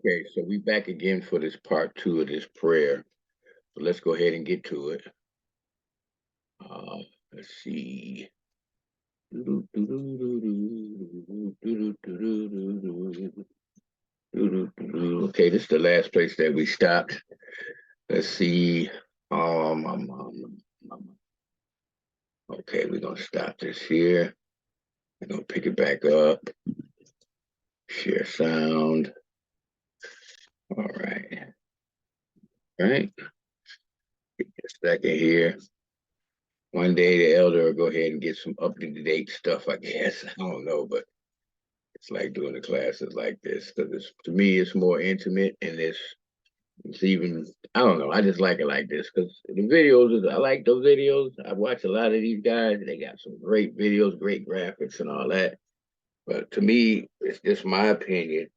Okay, so we back again for this part 2 of this prayer. So let's go ahead and get to it. Let's see. Okay, this is the last place that we stopped. Let's see. Okay, we're gonna stop this here. We're gonna pick it back up. Share sound. All right. Right. Get a second here. One day the elder will go ahead and get some up-to-date stuff, I guess. I don't know, but it's like doing the classes like this because to me it's more intimate and it's even I don't know. I just like it like this because the videos I like those videos. I watch a lot of these guys. They got some great videos, great graphics, and all that. But to me, it's just my opinion.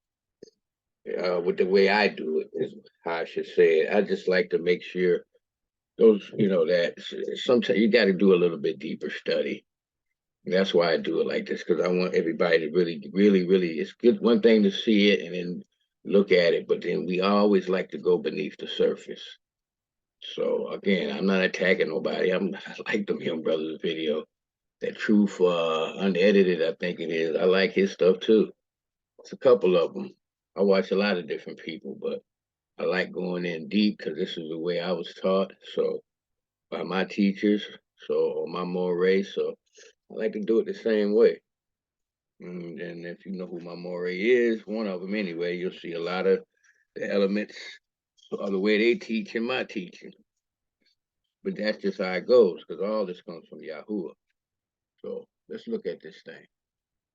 With the way I do it is how I should say it. I just like to make sure those, that sometimes you got to do a little bit deeper study. That's why I do it like this because I want everybody to really, really, really. It's good one thing to see it and then look at it, but then we always like to go beneath the surface. So again, I'm not attacking nobody. I like them Young Brothers video. That Truth Unedited, I think it is. I like his stuff too. It's a couple of them. I watch a lot of different people, but I like going in deep because this is the way I was taught. So by my teachers, or my moray. So I like to do it the same way. And if you know who my moray is, one of them anyway, you'll see a lot of the elements of the way they teach in my teaching. But that's just how it goes, because all this comes from Yahuah. So let's look at this thing.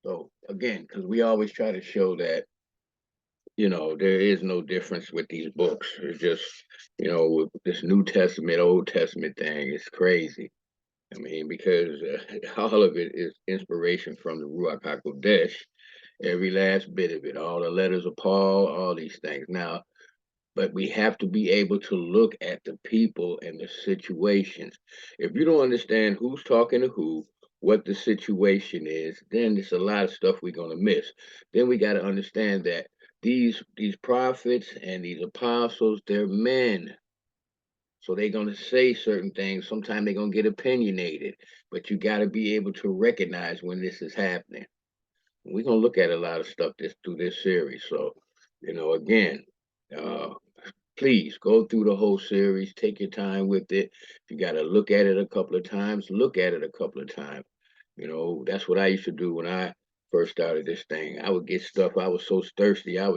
So again, because we always try to show that, there is no difference with these books. It's just, with this New Testament, Old Testament thing, it's crazy. I mean, because all of it is inspiration from the Ruach HaKodesh, every last bit of it, all the letters of Paul, all these things. Now, but we have to be able to look at the people and the situations. If you don't understand who's talking to who, what the situation is, then there's a lot of stuff we're going to miss. Then we got to understand that these prophets and these apostles, they're men. So they're going to say certain things. Sometimes they're going to get opinionated, but you got to be able to recognize when this is happening. We're going to look at a lot of stuff through this series. So, again, uh, please go through the whole series. Take your time with it. If you got to look at it a couple of times, look at it a couple of times. That's what I used to do when I first started this thing. I would get stuff. I was so thirsty. I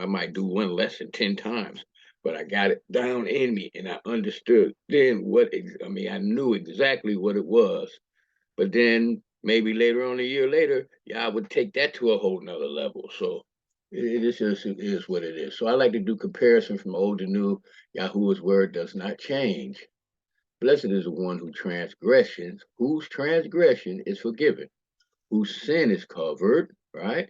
might do one lesson 10 times, but I got it down in me and I understood then I knew exactly what it was. But then maybe later on, a year later, I would take that to a whole nother level. So it is what it is. So I like to do comparison from old to new. Yahuwah's word does not change. Blessed is the one whose transgression is forgiven, whose sin is covered, right?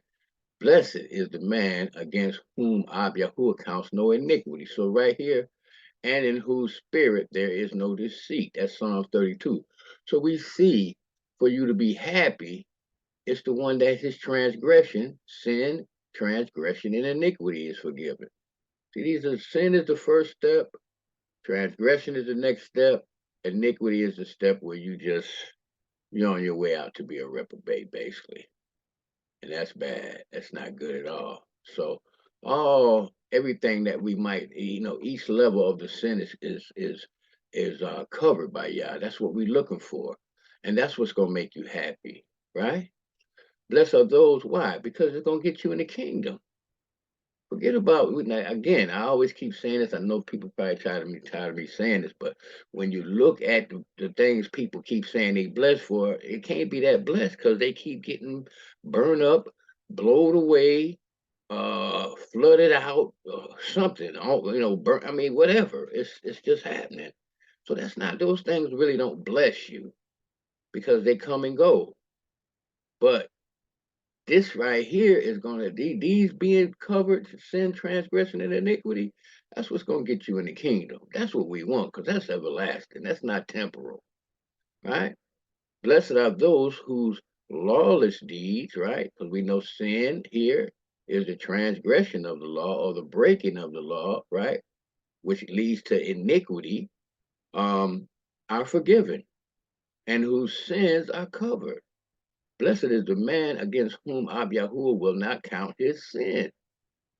Blessed is the man against whom Yahuwah counts no iniquity. So right here, and in whose spirit there is no deceit. That's Psalms 32. So we see for you to be happy, it's the one that his transgression, sin, transgression, and iniquity is forgiven. See, sin is the first step, transgression is the next step, iniquity is the step where you're on your way out to be a reprobate, basically. And that's bad. That's not good at all. So everything that we might, each level of the sin is covered by Yah. That's what we're looking for. And that's what's gonna make you happy, right? Blessed are those, why? Because it's gonna get you in the kingdom. Forget about again. I always keep saying this. I know people probably tired of me saying this, but when you look at the things people keep saying they blessed for, it can't be that blessed because they keep getting burned up, blown away, flooded out, something. Burn. I mean, whatever. It's just happening. So that's not those things really don't bless you because they come and go. But this right here is gonna these being covered, sin, transgression, and iniquity. That's what's gonna get you in the kingdom. That's what we want, because that's everlasting. That's not temporal, right? Blessed are those whose lawless deeds, right? Because we know sin here is the transgression of the law or the breaking of the law, right, which leads to iniquity, are forgiven, and whose sins are covered. Blessed is the man against whom Yahuah will not count his sin.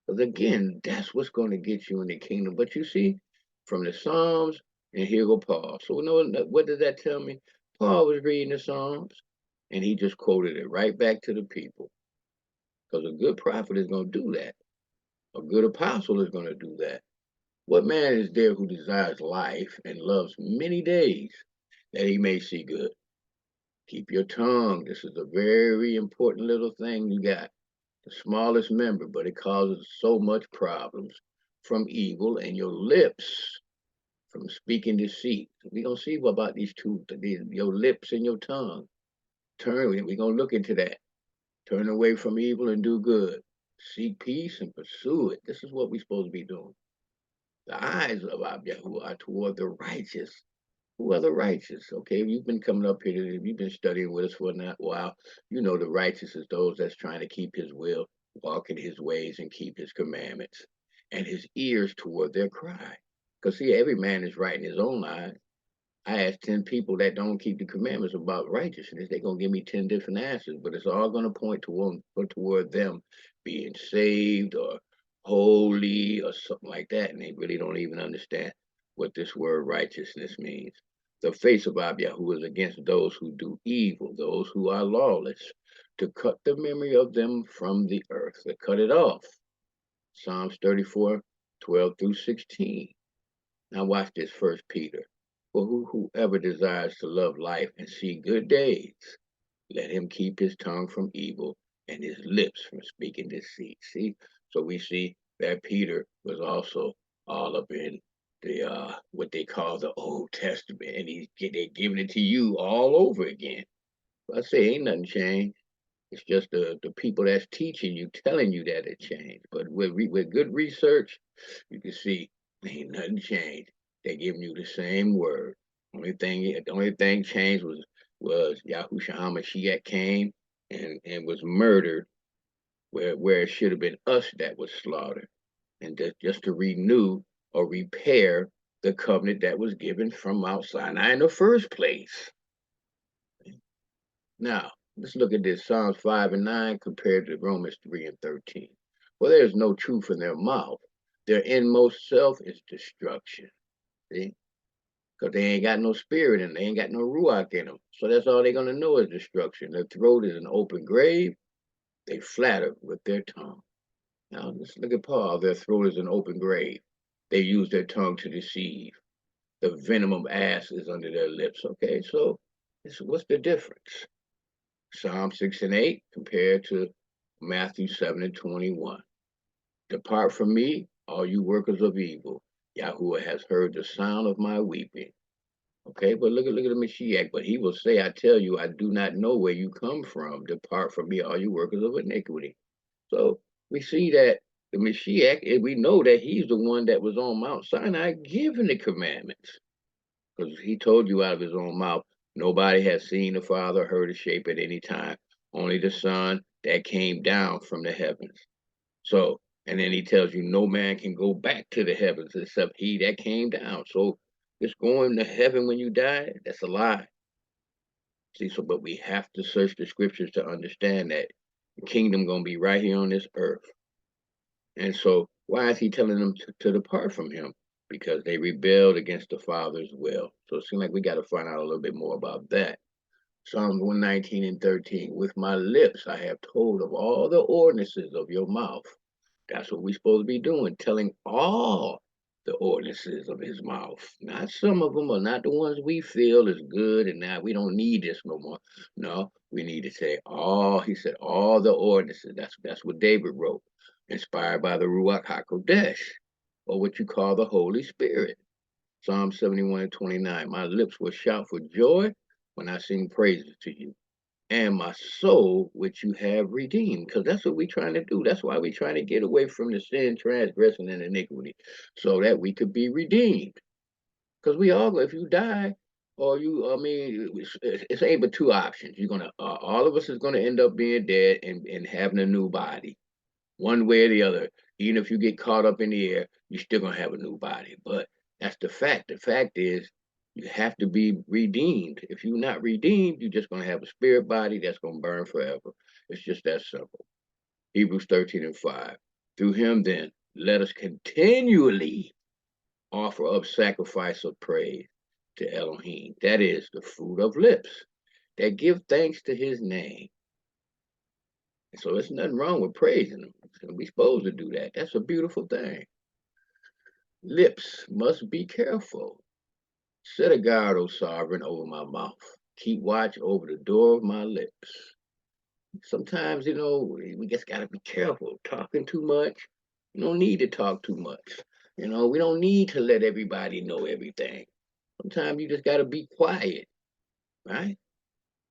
Because again, that's what's going to get you in the kingdom. But you see, from the Psalms, and here go Paul. So what does that tell me? Paul was reading the Psalms, and he just quoted it right back to the people. Because a good prophet is going to do that. A good apostle is going to do that. What man is there who desires life and loves many days that he may see good? Keep your tongue. This is a very important little thing you got. The smallest member, but it causes so much problems from evil, and your lips from speaking deceit. We're going to see about these two, your lips and your tongue. We're going to look into that. Turn away from evil and do good. Seek peace and pursue it. This is what we're supposed to be doing. The eyes of Yahuah are toward the righteous. Who are the righteous? Okay, if you've been coming up here, if you've been studying with us for a while, you know the righteous is those that's trying to keep his will, walk in his ways, and keep his commandments, and his ears toward their cry. Because see, every man is right in his own eyes. I asked 10 people that don't keep the commandments about righteousness. They're going to give me 10 different answers, but it's all going to point toward them being saved or holy or something like that. And they really don't even understand what this word righteousness means. The face of Yahuah is against those who do evil, those who are lawless, to cut the memory of them from the earth, to cut it off. Psalms 34, 12 through 16. Now watch this, 1 Peter. For whoever desires to love life and see good days, let him keep his tongue from evil and his lips from speaking deceit. See, so we see that Peter was also all up in the what they call the Old Testament, and they're giving it to you all over again. I say ain't nothing changed. It's just the people that's teaching you, telling you that it changed. But with good research, you can see ain't nothing changed. They're giving you the same word. The only thing changed was Yahushua HaMashiach came and was murdered where it should have been us that was slaughtered. And just to renew or repair the covenant that was given from Mount Sinai in the first place. Now, let's look at this Psalms 5 and 9 compared to Romans 3 and 13. For there is no truth in their mouth. Their inmost self is destruction. See? Because they ain't got no spirit and they ain't got no ruach in them. So that's all they're going to know is destruction. Their throat is an open grave. They flatter with their tongue. Now, let's look at Paul. Their throat is an open grave. They use their tongue to deceive. The venom of ass is under their lips. Okay, so what's the difference? Psalm 6 and 8 compared to Matthew 7 and 21. Depart from me, all you workers of evil. Yahuah has heard the sound of my weeping. Okay, but look at the Mashiach. But he will say, I tell you, I do not know where you come from. Depart from me, all you workers of iniquity. So we see that the Mashiach, and we know that he's the one that was on Mount Sinai giving the commandments. Because he told you out of his own mouth, nobody has seen the Father, heard his shape at any time, only the Son that came down from the heavens. So, and then he tells you no man can go back to the heavens except he that came down. So this going to heaven when you die, that's a lie. See, so but we have to search the scriptures to understand that the kingdom gonna be right here on this earth. And so why is he telling them to depart from him? Because they rebelled against the Father's will. So it seems like we got to find out a little bit more about that. Psalms 119 and 13. With my lips I have told of all the ordinances of your mouth. That's what we're supposed to be doing, telling all the ordinances of his mouth. Not some of them, or not the ones we feel is good and now we don't need this no more. No, we need to say all, he said, all the ordinances. That's what David wrote, inspired by the Ruach HaKodesh, or what you call the Holy Spirit. Psalm 71 and 29. My lips will shout for joy when I sing praises to you, and my soul which you have redeemed. Because that's what we're trying to do. That's why we're trying to get away from the sin, transgression, and iniquity, so that we could be redeemed. Because we all, if you die, or it's ain't but two options. You're gonna, all of us is gonna end up being dead and having a new body. one way or the other. Even if you get caught up in the air, you're still gonna have a new body. But that's the fact. The fact is, you have to be redeemed. If you're not redeemed, you're just gonna have a spirit body that's gonna burn forever. It's just that simple. Hebrews 13:5. Through him, then, let us continually offer up sacrifice of praise to Elohim. That is the fruit of lips that give thanks to his name. And so there's nothing wrong with praising him. We're supposed to do that. That's a beautiful thing. Lips must be careful. Set a guard, O sovereign, over my mouth. Keep watch over the door of my lips. Sometimes, we just got to be careful. Talking too much, you don't need to talk too much. We don't need to let everybody know everything. Sometimes you just got to be quiet, right?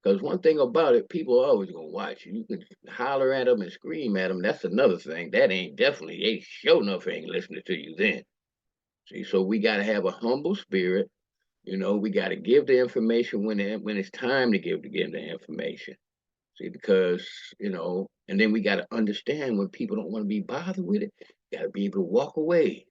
Because one thing about it, people are always going to watch you. You can holler at them and scream at them. That's another thing. That ain't definitely, they sure enough ain't listening to you then. See, so we got to have a humble spirit. We got to give the information when it's time to give the information. See, because, and then we got to understand when people don't want to be bothered with it, you got to be able to walk away.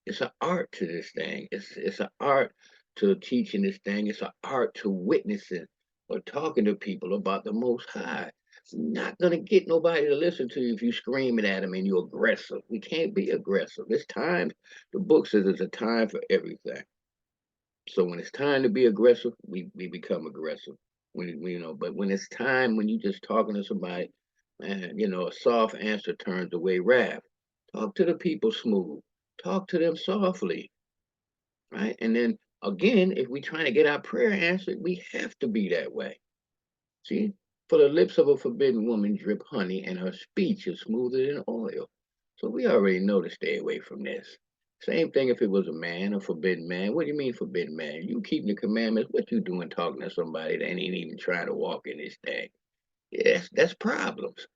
It's an art to this thing. It's an art to teaching this thing. It's an art to witnessing or talking to people about the Most High. You're not gonna get nobody to listen to you if you screaming at them and you're aggressive. We can't be aggressive. It's time. The book says it's a time for everything. So when it's time to be aggressive, we become aggressive. But when it's time when you just talking to somebody, man, a soft answer turns away wrath. Talk to the people smooth. Talk to them softly, right? And then again, if we're trying to get our prayer answered, we have to be that way. See, for the lips of a forbidden woman drip honey, and her speech is smoother than oil. So we already know to stay away from this. Same thing if it was a man, a forbidden man. What do you mean forbidden man? You keeping the commandments. What you doing talking to somebody that ain't even trying to walk in this thing? Yes, that's problems.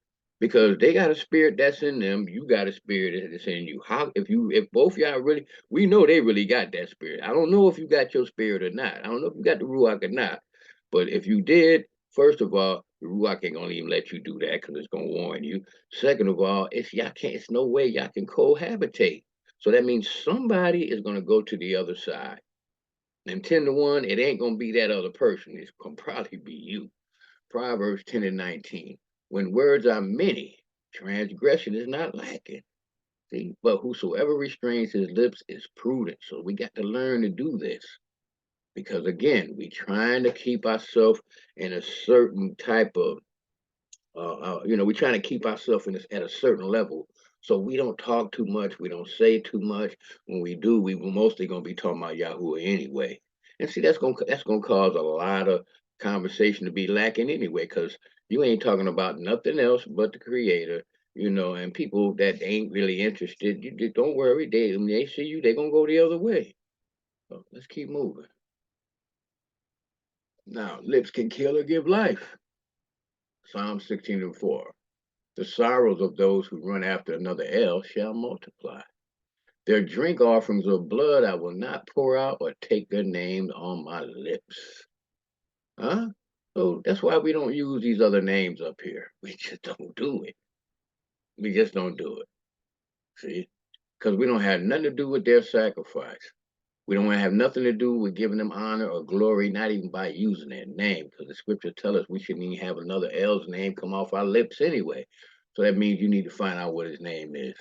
Because they got a spirit that's in them, you got a spirit that's in you. How if both y'all really, we know they really got that spirit. I don't know if you got your spirit or not. I don't know if you got the Ruach or not. But if you did, first of all, the Ruach ain't gonna even let you do that because it's gonna warn you. Second of all, it's no way y'all can cohabitate. So that means somebody is gonna go to the other side. And 10 to 1, it ain't gonna be that other person. It's gonna probably be you. Proverbs 10:19. When words are many, transgression is not lacking. See, but whosoever restrains his lips is prudent. So we got to learn to do this. Because again, we trying to keep ourselves in a certain type of, we're trying to keep ourselves at a certain level. So we don't talk too much. We don't say too much. When we do, we mostly gonna be talking about Yahuah anyway. And see, that's gonna cause a lot of conversation to be lacking anyway, because you ain't talking about nothing else but the Creator. And people that ain't really interested, you just don't worry. When they see you, they're gonna go the other way. So let's keep moving. Now, lips can kill or give life. Psalm 16:4. The sorrows of those who run after another L shall multiply. Their drink offerings of blood I will not pour out or take their names on my lips. Huh? So that's why we don't use these other names up here. We just don't do it. We just don't do it. See? Because we don't have nothing to do with their sacrifice. We don't want to have nothing to do with giving them honor or glory, not even by using their name, because the scripture tells us we shouldn't even have another L's name come off our lips anyway. So that means you need to find out what his name is.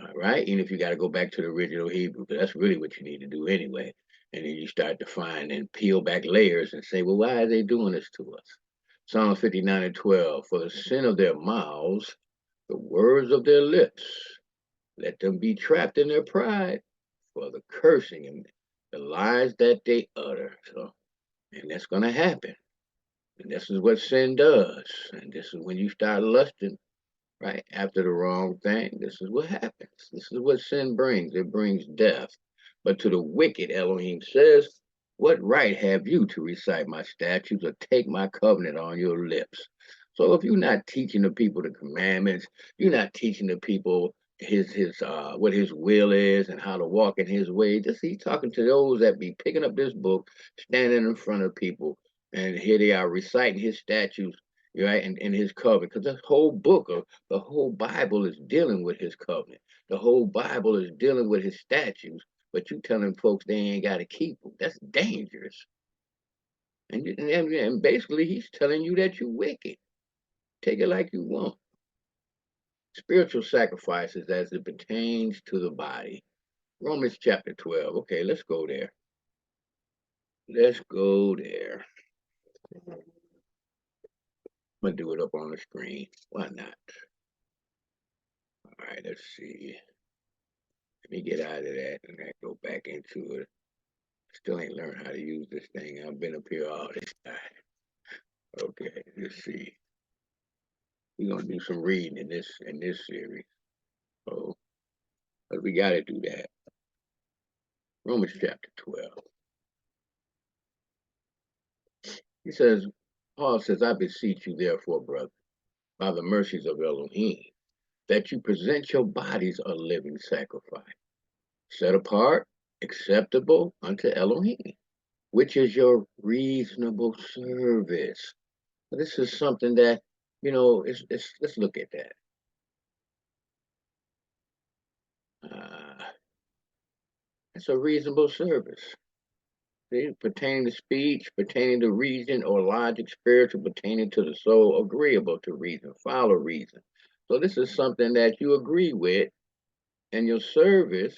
All right? Even if you got to go back to the original Hebrew, because that's really what you need to do anyway. And then you start to find and peel back layers and say, well, why are they doing this to us? Psalm 59:12, for the sin of their mouths, the words of their lips, let them be trapped in their pride for the cursing and the lies that they utter. So, and that's going to happen. And this is what sin does. And this is when you start lusting, right, after the wrong thing. This is what happens. This is what sin brings. It brings death. But to the wicked, Elohim says, what right have you to recite my statutes or take my covenant on your lips? So if you're not teaching the people the commandments, you're not teaching the people his what his will is and how to walk in his way. He's talking to those that be picking up this book, standing in front of people, and here they are reciting his statutes. right? And his covenant, because the whole book of the whole Bible is dealing with his covenant. The whole Bible is dealing with his statutes, but you telling folks they ain't got to keep them. That's dangerous. And basically, he's telling you that you're wicked. Take it like you want. Spiritual sacrifices as it pertains to the body. Romans chapter 12. Okay, let's go there. Let's go there. I'm going to do it up on the screen. Why not? All right, let's see. Let me get out of that and I go back into it. Still ain't learned how to use this thing. I've been up here all this time. Okay, let's see. We're gonna do some reading in this series. Oh, but we gotta do that. Romans chapter 12. He says, Paul says, I beseech you therefore, brother, by the mercies of Elohim, that you present your bodies a living sacrifice, set apart, acceptable unto Elohim, which is your reasonable service. This is something that, let's look at that. It's a reasonable service. See, pertaining to speech, pertaining to reason or logic, spiritual, pertaining to the soul, agreeable to reason, follow reason. So this is something that you agree with, and your service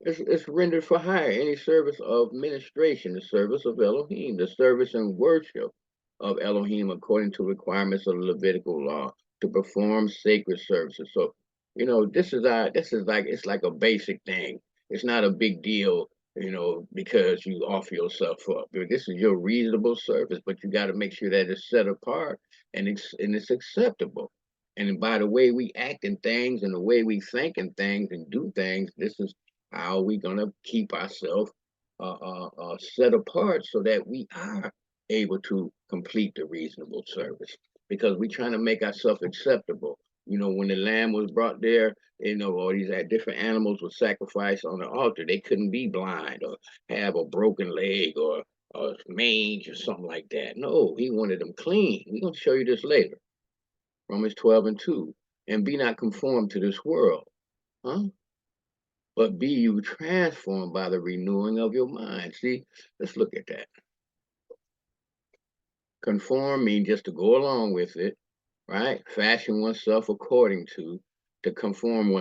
is rendered for hire. Any service of ministration, the service of Elohim, the service and worship of Elohim according to requirements of the Levitical law to perform sacred services. So, this is like it's like a basic thing. It's not a big deal, because you offer yourself up. This is your reasonable service, but you got to make sure that it's set apart and it's acceptable. And by the way we act in things and the way we think in things and do things, this is how are we going to keep ourselves set apart so that we are able to complete the reasonable service? Because we're trying to make ourselves acceptable. When the lamb was brought there, all these different animals were sacrificed on the altar. They couldn't be blind or have a broken leg or mange or something like that. No, he wanted them clean. We're going to show you this later. Romans 12:2. And be not conformed to this world. Huh? But be you transformed by the renewing of your mind. See, let's look at that. Conform means just to go along with it, right? Fashion oneself according to conform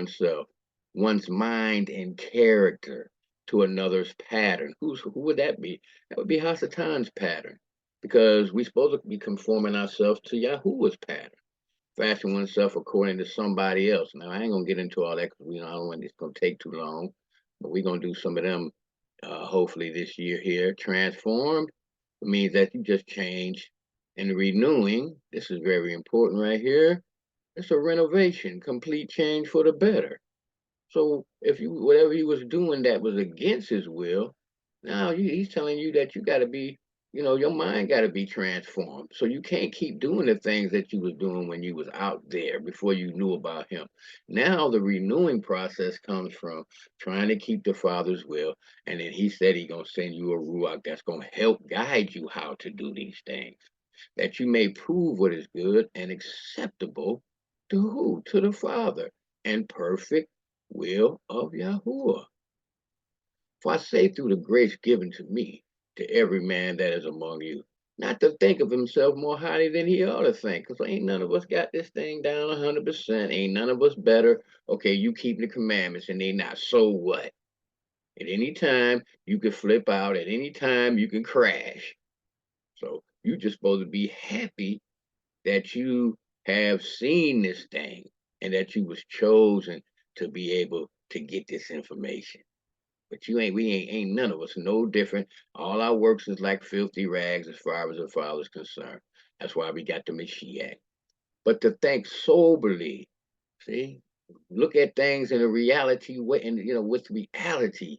one's mind and character to another's pattern. Who would that be? That would be Hasatan's pattern, because we're supposed to be conforming ourselves to Yahuah's pattern. Fashion oneself according to somebody else. Now, I ain't gonna get into all that because I don't want it's gonna take too long, but we're gonna do some of them hopefully this year here. Transformed means that you just change, and renewing, this is very important right here. It's a renovation, complete change for the better. So if whatever he was doing that was against his will, now he's telling you that you got to be, your mind got to be transformed. So you can't keep doing the things that you was doing when you was out there before you knew about him. Now the renewing process comes from trying to keep the Father's will, and then he said he's gonna send you a ruach that's gonna help guide you how to do these things, that you may prove what is good and acceptable to who? To the Father, and perfect will of Yahuah. For I say through the grace given to me, to every man that is among you, not to think of himself more highly than he ought to think, because ain't none of us got this thing down 100%. Ain't none of us better. Okay, you keep the commandments and they not. So what? At any time, you can flip out. At any time, you can crash. So you just supposed to be happy that you have seen this thing and that you was chosen to be able to get this information. But we ain't none of us no different. All our works is like filthy rags as far as the Father's concerned. That's why we got the Mashiach. But to think soberly, see, look at things in a reality way, and with reality.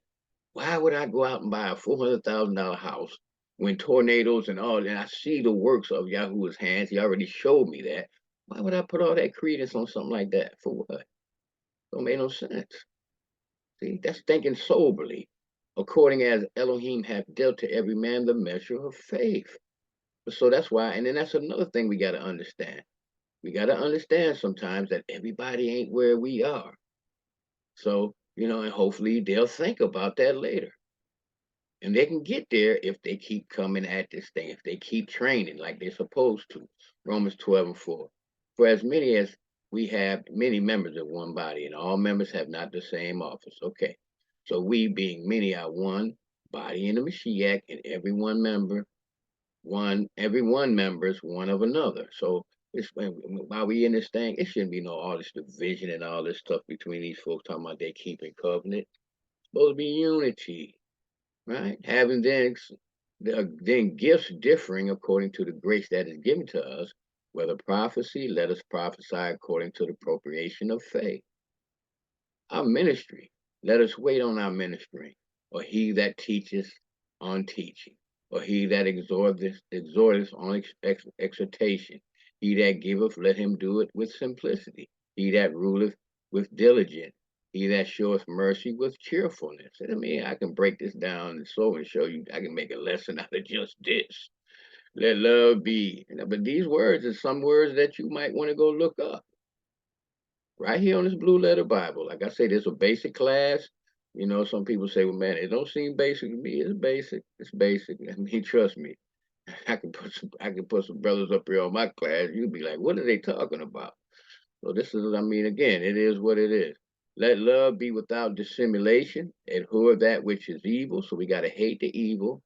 Why would I go out and buy a $400,000 house when tornadoes and all, and I see the works of Yahuah's hands? He already showed me that. Why would I put all that credence on something like that? For what? Don't make no sense. See, that's thinking soberly, according as Elohim hath dealt to every man the measure of faith. So that's why, and then that's another thing we got to understand. We got to understand sometimes that everybody ain't where we are. So, and hopefully they'll think about that later. And they can get there if they keep coming at this thing, if they keep training like they're supposed to. Romans 12:4. For as many as we have many members of one body, and all members have not the same office. Okay. So we being many are one body in the Mashiach, and every one member is one of another. So it's while we in this thing, it shouldn't be all this division and all this stuff between these folks talking about they keeping covenant. It's supposed to be unity, right? Having then gifts differing according to the grace that is given to us, whether prophecy, let us prophesy according to the appropriation of faith. Our ministry, let us wait on our ministry, or he that teacheth on teaching, or he that exhorteth on exhortation. He that giveth, let him do it with simplicity. He that ruleth with diligence. He that showeth mercy with cheerfulness. I mean, I can break this down and show you, I can make a lesson out of just this. Let love be. But these words are some words that you might want to go look up right here on this Blue Letter Bible. Like I say, there's a basic class. Some people say, well, man, it don't seem basic to me. It's basic. It's basic. I mean, trust me. I can put some brothers up here on my class. You'd be like, what are they talking about? So this is, again, it is what it is. Let love be without dissimulation. Abhor that which is evil. So we got to hate the evil,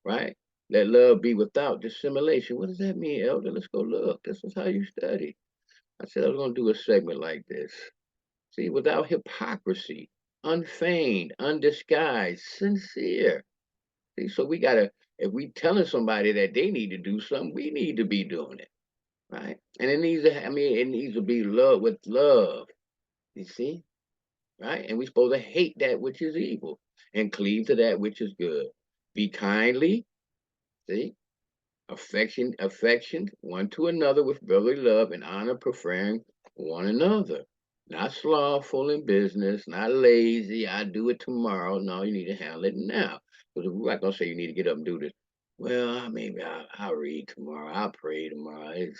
right? Let love be without dissimulation. What does that mean, Elder? Let's go look. This is how you study. I said I was going to do a segment like this. See, without hypocrisy, unfeigned, undisguised, sincere. See, so we gotta, if we telling somebody that they need to do something, we need to be doing it, right? And it needs to, it needs to be love with love. You see, right? And we're supposed to hate that which is evil and cleave to that which is good. Be kindly, see, affection one to another with brotherly love and honor, preferring one another. Not slothful in business, not lazy. I do it tomorrow. No, you need to handle it now. Because we're not gonna say you need to get up and do this. Well, maybe I'll read tomorrow. I'll pray tomorrow. It's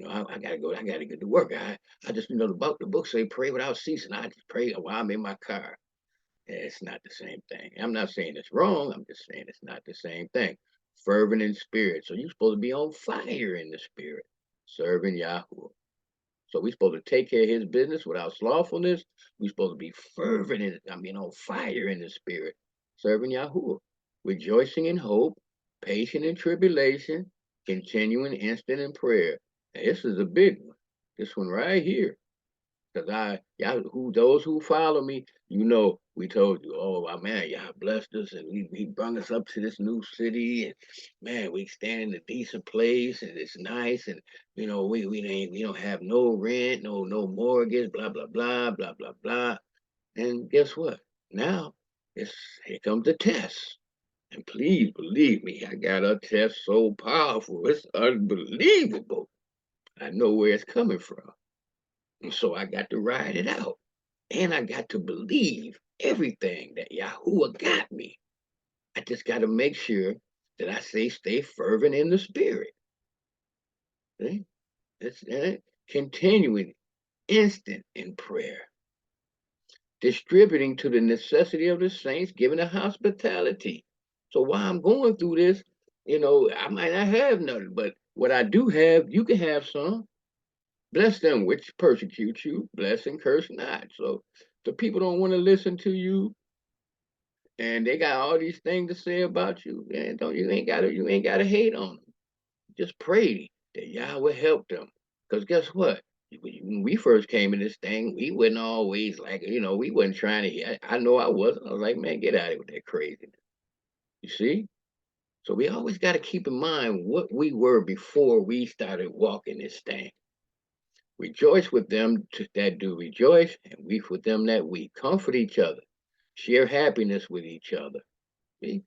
I gotta go. I gotta get to work. I just the book say pray without ceasing. I just pray while I'm in my car. It's not the same thing. I'm not saying it's wrong. I'm just saying it's not the same thing. Fervent in spirit. So you're supposed to be on fire in the spirit, serving Yahuah. So we're supposed to take care of his business without slothfulness. We're supposed to be fervent on fire in the spirit, serving Yahuah, rejoicing in hope, patient in tribulation, continuing instant in prayer. And this is a big one. This one right here. Because those who follow me, we told you, oh man, y'all blessed us and he brought us up to this new city, and man, we stand in a decent place and it's nice, and we don't have no rent, no mortgage, blah blah blah blah blah blah. And guess what? Now here comes the test. And please believe me, I got a test so powerful, it's unbelievable. I know where it's coming from. And so I got to ride it out. And I got to believe everything that Yahuah got me. I just got to make sure that I stay fervent in the spirit. See? That's it. Continuing, instant in prayer. Distributing to the necessity of the saints, giving a hospitality. So while I'm going through this, I might not have nothing, but what I do have, you can have some. Bless them which persecute you, bless and curse not. So the people don't want to listen to you, and they got all these things to say about you. And you ain't gotta hate on them. Just pray that Yah will help them. Because guess what? When we first came in this thing, we wasn't always like, we wasn't trying to hear. I know I wasn't. I was like, man, get out of here with that craziness. You see? So we always got to keep in mind what we were before we started walking this thing. Rejoice with them that do rejoice, and weep with them that weep. Comfort each other. Share happiness with each other.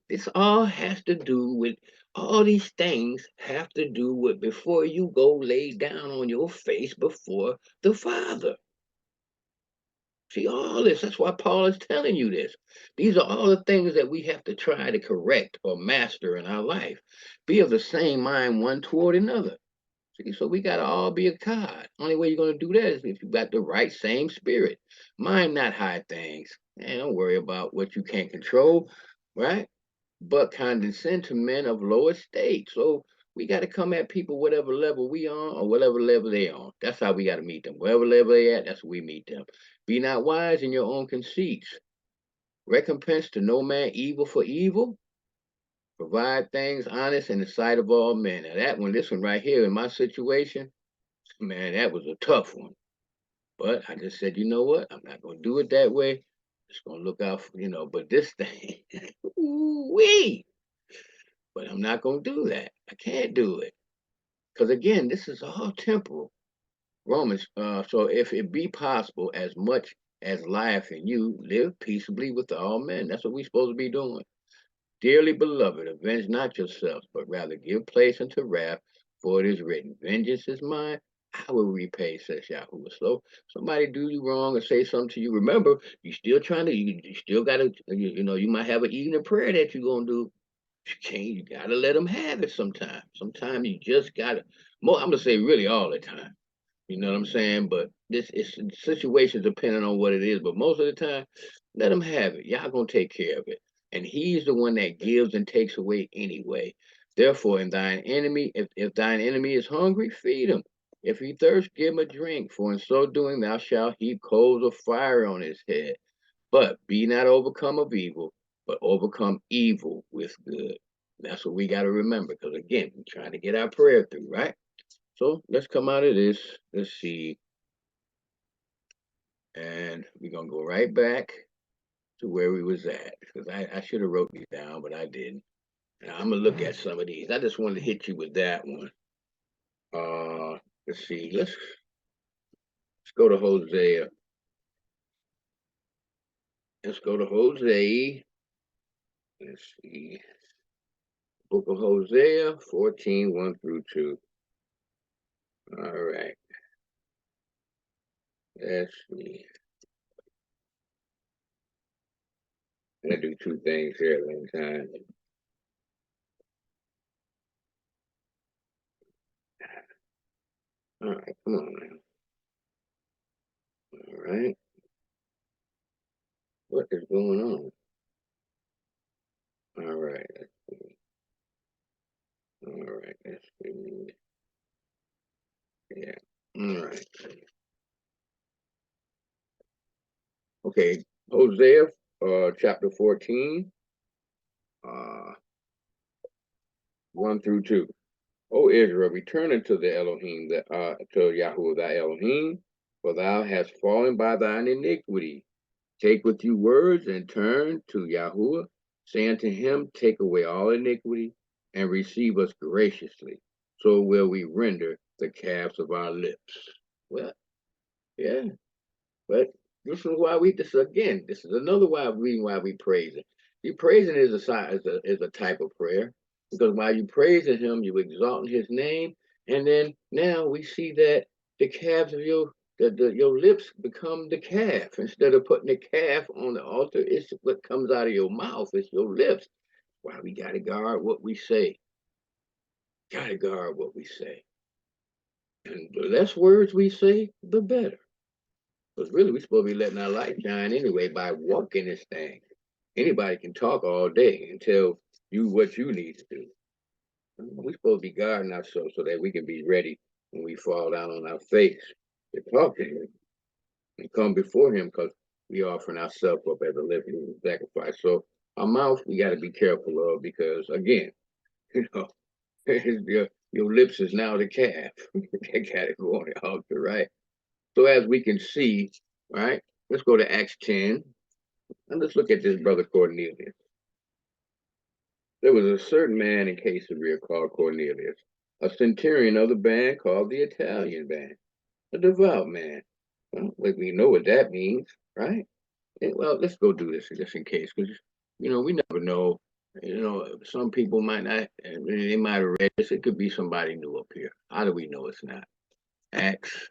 This all has to do with, all these things have to do with before you go lay down on your face before the Father. See, all this, that's why Paul is telling you this. These are all the things that we have to try to correct or master in our life. Be of the same mind one toward another. See, so we got to all be a God. Only way you're going to do that is if you got the right same spirit. Mind not high things. And don't worry about what you can't control, right? But condescend to men of low estate. So we got to come at people whatever level we on or whatever level they on. That's how we got to meet them. Wherever level they at, that's where we meet them. Be not wise in your own conceits. Recompense to no man evil for evil. Provide things honest in the sight of all men. Now that one, this one right here in my situation, man, that was a tough one. But I just said, you know what? I'm not gonna do it that way. Just gonna look out for, but this thing, wee. But I'm not gonna do that. I can't do it. Because again, this is all temporal. Romans, so if it be possible, as much as life in you, live peaceably with all men. That's what we're supposed to be doing. Dearly beloved, avenge not yourselves, but rather give place unto wrath, for it is written, vengeance is mine, I will repay, says Yahuah. So somebody do you wrong or say something to you, remember, you still trying to, you still got to, you might have an evening prayer that you're going to do. You got to let them have it sometimes. Sometimes you just got to, I'm going to say really all the time. You know what I'm saying? But this is situations depending on what it is. But most of the time, let them have it. Y'all gonna take care of it. And he's the one that gives and takes away anyway. Therefore, in thine enemy, if thine enemy is hungry, feed him. If he thirst, give him a drink. For in so doing, thou shalt heap coals of fire on his head. But be not overcome of evil, but overcome evil with good. That's what we got to remember. Because again, we're trying to get our prayer through, right? So let's come out of this. Let's see. And we're going to go right back to where we was at. Because I should have wrote these down, but I didn't. And I'm going to look at some of these. I just wanted to hit you with that one. Let's see. Let's go to Hosea. Let's go to Hosea. Let's see. Book of Hosea 14, 1 through 2. All right. Let's see. I'm going to do two things here at one time. All right, come on now. All right. What is going on? All right. Let's see. All right. Let's see. Yeah. All right. Okay. Hosea, chapter 14, uh, 1 through 2. O Israel, return unto the Elohim, to Yahuah thy Elohim, for thou hast fallen by thine iniquity. Take with you words and turn to Yahuah, say unto him, take away all iniquity and receive us graciously. So will we render the calves of our lips. Well, yeah, but this is why this is another reason why we praise him. See, praising is a type of prayer, because while you praising him, you exalting his name, and then now we see that the calves of your lips become the calf. Instead of putting the calf on the altar, it's what comes out of your mouth. It's your lips. Why we gotta guard what we say. Gotta guard what we say. And the less words we say, the better. Because really, we're supposed to be letting our light shine anyway by walking this thing. Anybody can talk all day and tell you what you need to do. We're supposed to be guarding ourselves so that we can be ready when we fall down on our face to talk to him and come before him, because we offering ourselves up as a living sacrifice. So our mouth, we got to be careful of, because again, your lips is now the calf. They got to go on the altar, right? So as we can see, right, let's go to Acts 10. And let's look at this brother Cornelius. There was a certain man in Caesarea called Cornelius, a centurion of the band called the Italian band, a devout man. Well, we know what that means, right? And, well, let's go do this just in case, because we never know. Some people might not, they might have read this. It could be somebody new up here. How do we know it's not? Acts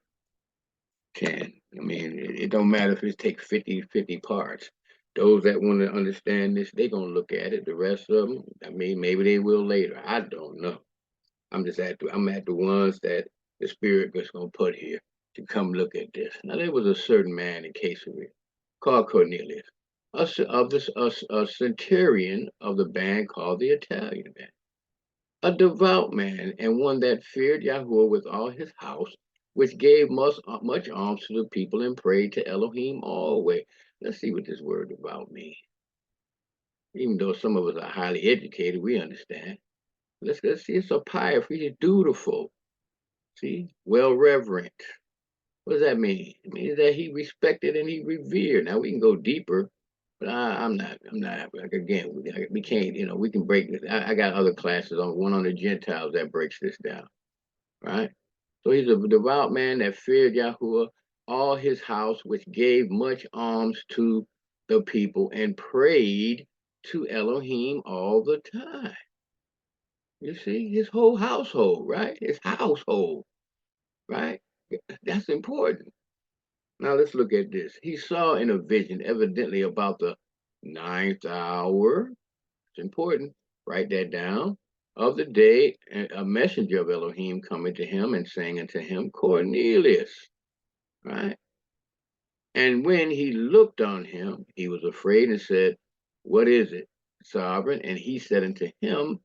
10. I mean, it don't matter if it takes 50 parts. Those that want to understand this, they're going to look at it. The rest of them, I mean, maybe they will later. I don't know. I'm at the ones that the Spirit is going to put here to come look at this. Now, there was a certain man in Caesarea called Cornelius, a centurion of the band called the Italian band, a devout man and one that feared Yahuah with all his house, which gave much alms to the people and prayed to Elohim always. Let's see what this word devout means. Even though some of us are highly educated, we understand. Let's see. It's a pious, he's dutiful. See, well reverent. What does that mean? It means that he respected and he revered. Now we can go deeper, but I'm not. Like again, we can't. We can break this. I got other classes on one on the Gentiles that breaks this down, right? So he's a devout man that feared Yahuah, all his house, which gave much alms to the people and prayed to Elohim all the time. You see, his whole household, right? His household, right? That's important. Now let's look at this. He saw in a vision, evidently about the 9th hour. It's important. Write that down. Of the day, a messenger of Elohim coming to him and saying unto him, Cornelius, right? And when he looked on him, he was afraid and said, what is it, sovereign? And he said unto him,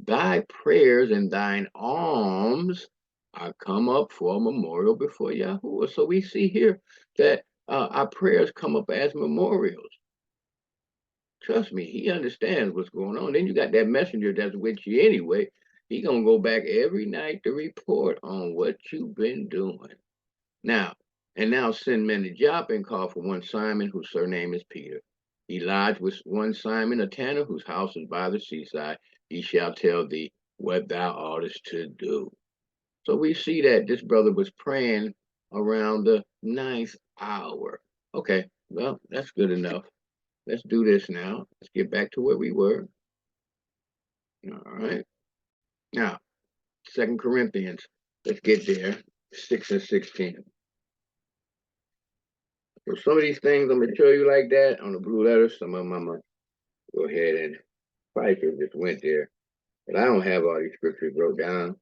thy prayers and thine alms are come up for a memorial before Yahuah. So we see here that our prayers come up as memorials. Trust me, he understands what's going on. Then you got that messenger that's with you anyway. He gonna go back every night to report on what you've been doing. Now send men to Joppa and call for one Simon, whose surname is Peter. He lodged with one Simon, a tanner, whose house is by the seaside. He shall tell thee what thou oughtest to do. So we see that this brother was praying around the 9th hour. Okay, well, that's good enough. Let's do this now. Let's get back to where we were. All right. Now, 2 Corinthians. Let's get there. 6 and 16. So some of these things I'm going to show you like that on the blue letters. Some of them I'm going to go ahead and probably should have just went there. But I don't have all these scriptures wrote down.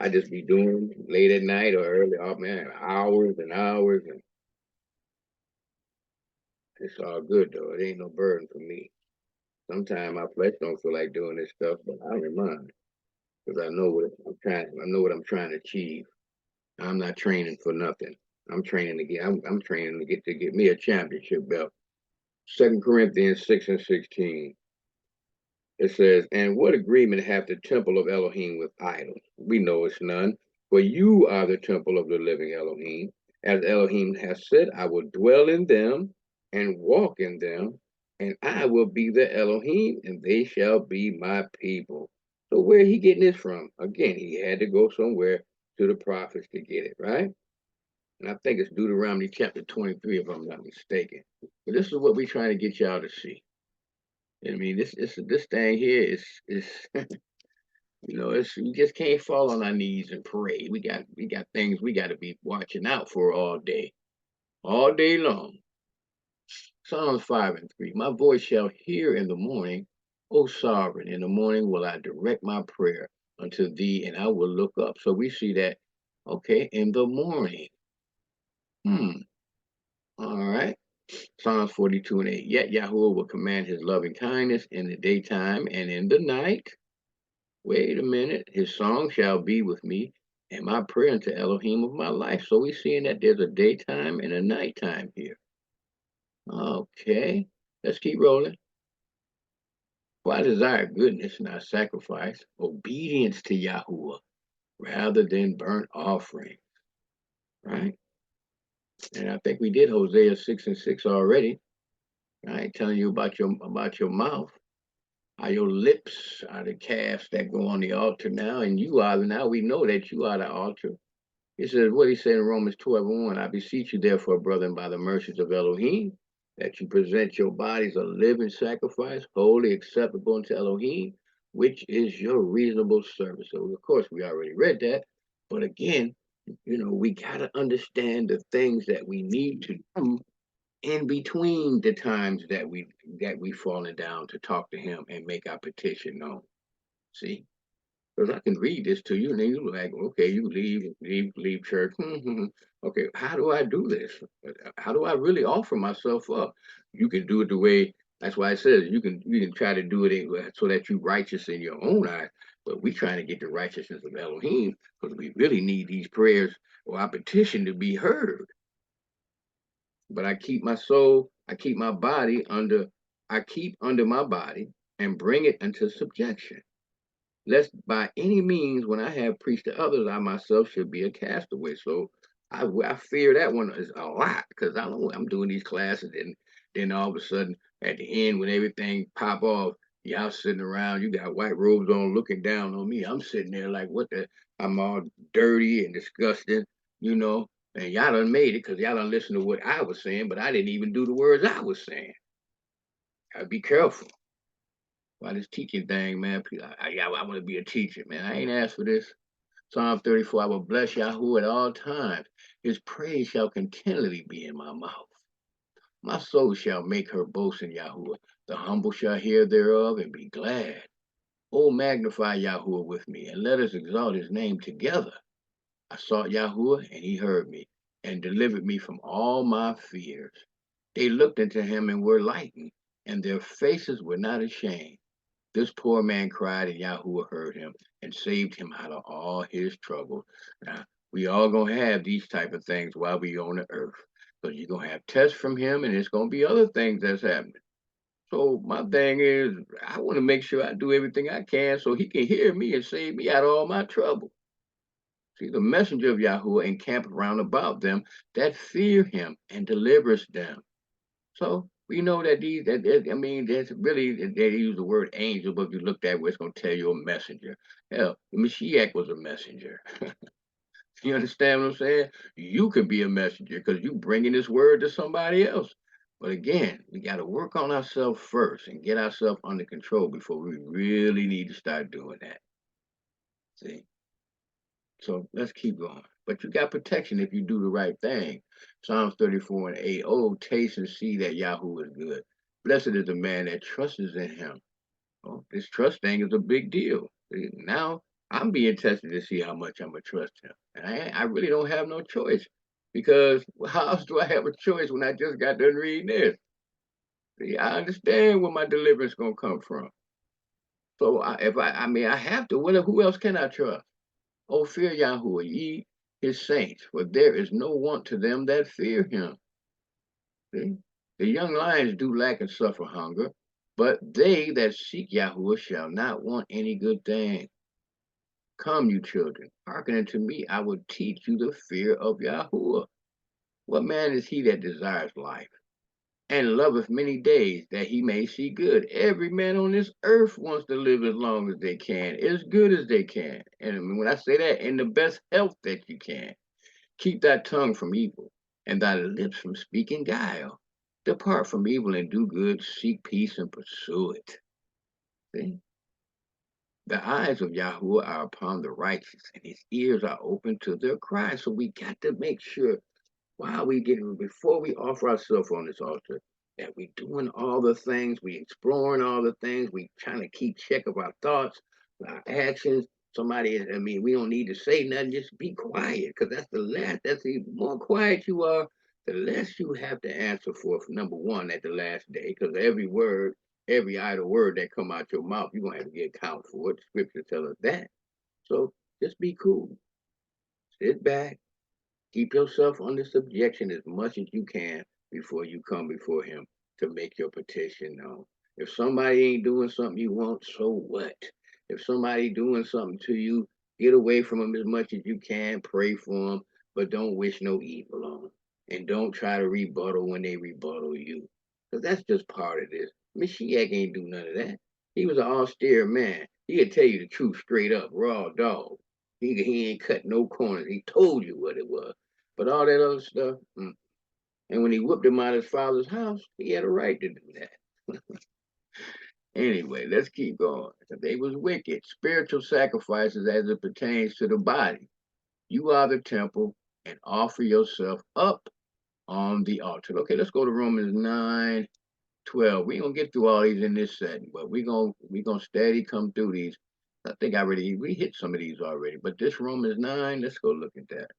I just be doing late at night or early, man, hours and hours. And it's all good, though. It ain't no burden for me. Sometimes my flesh don't feel like doing this stuff, but I don't mind. Because I know what I'm trying to achieve. I'm not training for nothing. I'm training to get. I'm training to get me a championship belt. 2 Corinthians 6 and 16. It says, and what agreement hath the temple of Elohim with idols? We know it's none. For you are the temple of the living Elohim. As Elohim has said, I will dwell in them and walk in them, and I will be the Elohim, and they shall be my people. So where he getting this from? Again, he had to go somewhere to the prophets to get it, right? And I think it's Deuteronomy chapter 23, if I'm not mistaken. But this is what we're trying to get y'all to see. I mean, this thing here is we just can't fall on our knees and pray. We got things we got to be watching out for all day long. Psalms 5 and 3. My voice shall hear in the morning, O sovereign. In the morning will I direct my prayer unto thee, and I will look up. So we see that, okay, in the morning. All right. Psalms 42 and 8. Yet Yahuah will command his loving kindness in the daytime and in the night. Wait a minute. His song shall be with me and my prayer unto Elohim of my life. So we're seeing that there's a daytime and a nighttime here. Okay. Let's keep rolling. For I desire goodness, not sacrifice, obedience to Yahuah rather than burnt offering. Right? And I think we did Hosea 6 and 6 already. Right? Telling you about your mouth. How your lips are the calves that go on the altar now, and now we know that you are the altar. It says, what he said in Romans 12 and 1, I beseech you therefore, brethren, by the mercies of Elohim, that you present your bodies a living sacrifice, wholly acceptable unto Elohim, which is your reasonable service. So, of course, we already read that. But again, We got to understand the things that we need to do in between the times that we fallen down to talk to him and make our petition known. See? Because I can read this to you, and then you're like, okay, you leave church. Okay, how do I do this? How do I really offer myself up? You can do it the way. That's why it says you can try to do it so that you righteous in your own eyes. But we trying to get the righteousness of Elohim because we really need these prayers or our petition to be heard. But I keep my soul, I keep my body I keep under my body and bring it into subjection lest by any means, when I have preached to others, I myself should be a castaway. So I fear that one is a lot because I know I'm doing these classes, and then all of a sudden, at the end, when everything pop off, y'all sitting around, you got white robes on, looking down on me. I'm sitting there like, what the? I'm all dirty and disgusting, you know. And y'all done made it because y'all done listened to what I was saying, but I didn't even do the words I was saying. Gotta be careful. Why this teaching thing, man? I want to be a teacher, man. I ain't asked for this. Psalm 34, I will bless Yahuah at all times. His praise shall continually be in my mouth. My soul shall make her boast in Yahuah. The humble shall hear thereof and be glad. Oh, magnify Yahuah with me, and let us exalt his name together. I sought Yahuah, and he heard me, and delivered me from all my fears. They looked into him and were lightened, and their faces were not ashamed. This poor man cried, and Yahuah heard him and saved him out of all his trouble. Now, we all gonna have these type of things while we on the earth. Because you're gonna have tests from him, and it's gonna be other things that's happening. So my thing is, I want to make sure I do everything I can so he can hear me and save me out of all my trouble. See, the messenger of Yahuah encamp round about them that fear him and delivers them. So we know that I mean, there's really, they use the word angel, but if you look at where it's going to tell you a messenger. Hell, the Mashiach was a messenger. You understand what I'm saying? You could be a messenger because you bringing this word to somebody else. But again, we got to work on ourselves first and get ourselves under control before we really need to start doing that. See? So let's keep going. But you got protection if you do the right thing. Psalms 34 and 8. Oh, taste and see that Yahuah is good. Blessed is the man that trusts in him. Oh, this trust thing is a big deal. Now I'm being tested to see how much I'm going to trust him. And I really don't have no choice because how else do I have a choice when I just got done reading this? See, I understand where my deliverance going to come from. So I mean, I have to. Who else can I trust? Oh, fear Yahuah, ye his saints, for there is no want to them that fear him. See? The young lions do lack and suffer hunger, but they that seek Yahuah shall not want any good thing. Come, you children, hearken unto me, I will teach you the fear of Yahuah. What man is he that desires life, and loveth many days, that he may see good? Every man on this earth wants to live as long as they can, as good as they can. And when I say that, in the best health that you can. Keep thy tongue from evil, and thy lips from speaking guile. Depart from evil and do good, seek peace and pursue it. See? The eyes of Yahuah are upon the righteous, and his ears are open to their cry. So we got to make sure before we offer ourselves on this altar, that we doing all the things, we exploring all the things, we trying to keep check of our thoughts, our actions. We don't need to say nothing, just be quiet, because that's the more quiet you are, the less you have to answer for number one at the last day, because every idle word that come out your mouth, you're going to have to get account for it. The scripture tells us that. So just be cool. Sit back. Keep yourself under subjection as much as you can before you come before him to make your petition known. If somebody ain't doing something you want, so what? If somebody doing something to you, get away from them as much as you can, pray for them, but don't wish no evil on them. And don't try to rebuttal when they rebuttal you. Because that's just part of this. Mashiach ain't do none of that. He was an austere man. He could tell you the truth straight up, raw dog. He ain't cut no corners. He told you what it was. But all that other stuff, and when he whooped him out of his father's house, he had a right to do that. Anyway, let's keep going. They was wicked. Spiritual sacrifices as it pertains to the body. You are the temple, and offer yourself up on the altar. Okay, let's go to Romans 9:12. We gonna get through all these in this setting, but we gonna steady come through these. I think we hit some of these already, but this Romans 9, let's go look at that.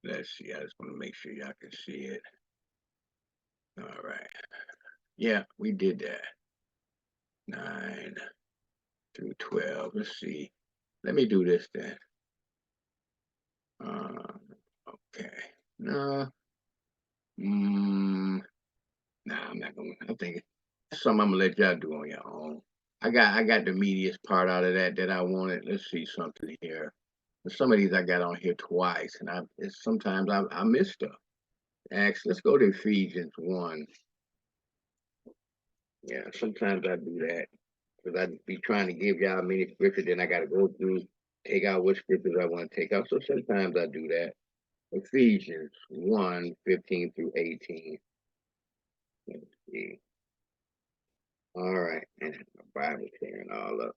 Let's see. I just want to make sure y'all can see it. All right. Yeah, we did that. 9 through 12. Let's see. Let me do this then. Okay. No. Nah, I'm not gonna. I think it's something I'm gonna let y'all do on your own. I got the meatiest part out of that I wanted. Let's see something here. Some of these I got on here twice, and sometimes I miss stuff. Actually, let's go to Ephesians 1. Yeah, sometimes I do that because I be trying to give y'all many scriptures, then I got to go through, take out what scriptures I want to take out. So sometimes I do that. Ephesians 1:15 through 18. Let's see. All right, and my Bible tearing all up.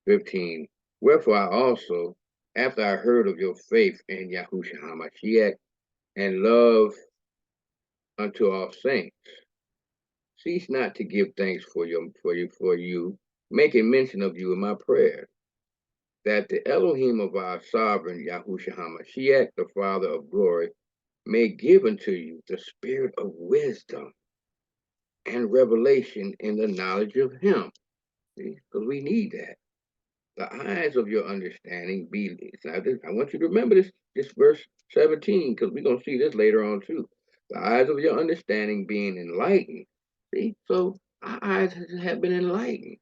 15. Wherefore I also, after I heard of your faith in Yahushua HaMashiach and love unto all saints, cease not to give thanks for you, making mention of you in my prayer, that the Elohim of our sovereign Yahushua HaMashiach, the Father of glory, may give unto you the spirit of wisdom and revelation in the knowledge of him. See, because we need that. The eyes of your understanding be. I want you to remember this verse 17, because we're going to see this later on too. The eyes of your understanding being enlightened. See, so our eyes have been enlightened.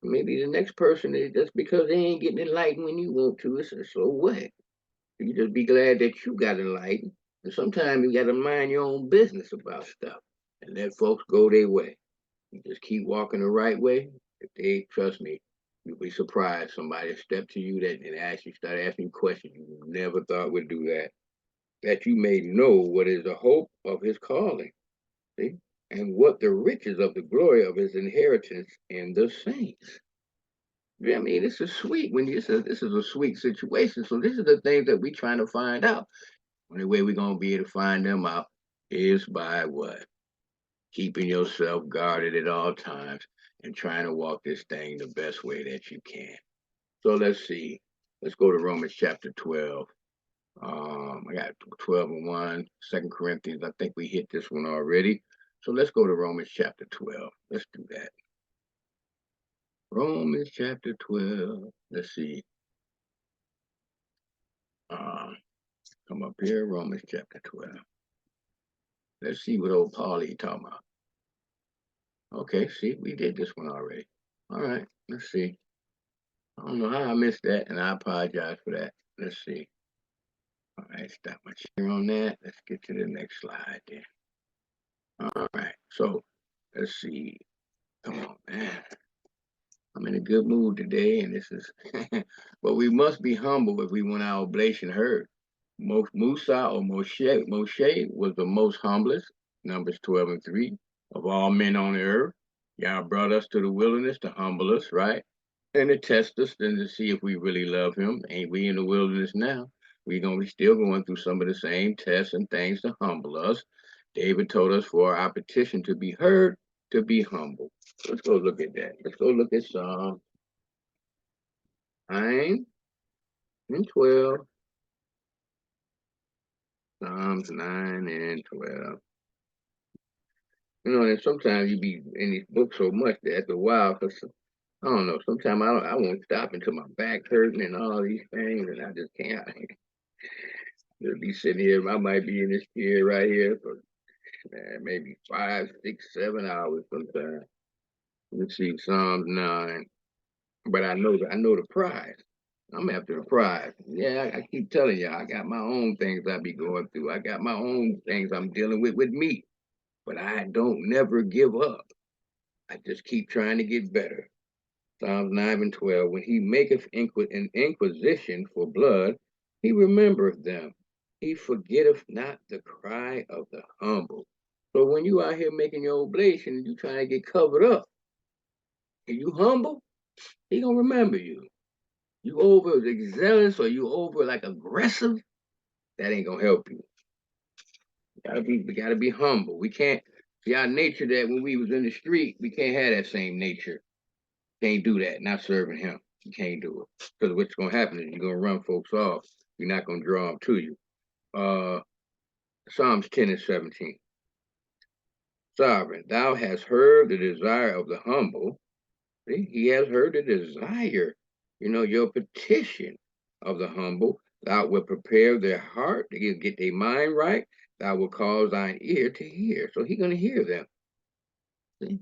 Maybe the next person is just because they ain't getting enlightened when you want to. It's so what? You just be glad that you got enlightened. And sometimes you got to mind your own business about stuff and let folks go their way. You just keep walking the right way. If they trust me, you'll be surprised somebody step to you that and start asking you questions you never thought would do that. That you may know what is the hope of his calling, see, and what the riches of the glory of his inheritance in the saints. Yeah, I mean, this is sweet when you say this is a sweet situation. So this is the things that we're trying to find out. Only way we're gonna be able to find them out is by what? Keeping yourself guarded at all times and trying to walk this thing the best way that you can. So let's see. Let's go to Romans chapter 12. I got 12 and 1, 2 Corinthians. I think we hit this one already. So let's go to Romans chapter 12. Let's do that. Romans chapter 12. Let's see. Come up here, Romans chapter 12. Let's see what old Paulie talking about. Okay, see, we did this one already. All right, let's see. I don't know how I missed that, and I apologize for that. Let's see. All right, stop my share on that. Let's get to the next slide then. All right, so let's see. Come on, man. I'm in a good mood today, and this is, but we must be humble if we want our oblation heard. Musa or Moshe was the most humblest, Numbers 12 and 3, of all men on the earth. Yah brought us to the wilderness to humble us, right? And to test us and to see if we really love him. Ain't we in the wilderness now? We're going to be still going through some of the same tests and things to humble us. David told us for our petition to be heard, to be humble. Let's go look at that. Let's go look at Psalm 9 and 12. Psalms 9 and 12. You know, and sometimes you be in these books so much that after a while, because I don't know, sometimes I won't stop until my back hurting and all these things, and I just can't. Just be sitting here, I might be in this chair right here for maybe 5, 6, 7 hours sometimes. Let's see, Psalms 9. But I know the prize. I'm after the prize. Yeah, I keep telling you, I got my own things I be going through. I got my own things I'm dealing with me. But I don't never give up. I just keep trying to get better. Psalms 9 and 12. When he maketh an inquisition for blood, he remembereth them. He forgetteth not the cry of the humble. So when you out here making your oblation, you trying to get covered up. Are you humble? He gonna remember you. You over zealous or you over like aggressive, that ain't gonna help you. We gotta be humble. We can't see our nature that when we was in the street, we can't have that same nature. Can't do that. Not serving him. You can't do it. Because what's gonna happen is you're gonna run folks off. You're not gonna draw them to you. Psalms 10 and 17. Sovereign, thou hast heard the desire of the humble. See, he has heard the desire, your petition of the humble. Thou wilt prepare their heart to get their mind right. Thou will cause thine ear to hear. So he's gonna hear them. See,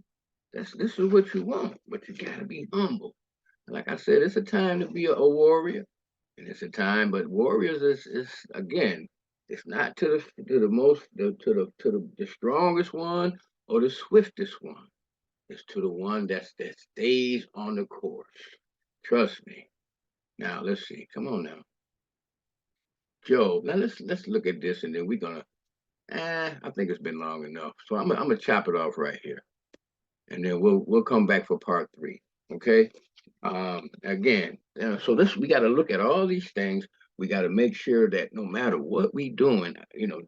this is what you want, but you gotta be humble. Like I said, it's a time to be a warrior, and it's a time, but warriors is again, it's not to the most the strongest one or the swiftest one. It's to the one that stays on the course. Trust me. Now let's see. Come on now, Job. Now let's look at this, and then we're gonna. I think it's been long enough, so I'm gonna chop it off right here, and then we'll come back for part 3. Okay. Again, so we got to look at all these things. We got to make sure that no matter what we doing,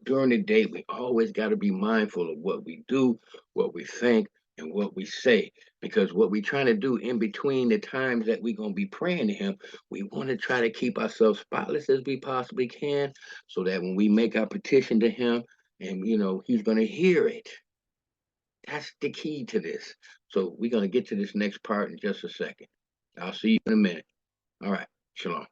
during the day, we always got to be mindful of what we do, what we think, and what we say. Because what we trying to do in between the times that we're going to be praying to him, we want to try to keep ourselves spotless as we possibly can, so that when we make our petition to him, and he's going to hear it. That's the key to this. So we're going to get to this next part in just a second. I'll see you in a minute. All right. Shalom.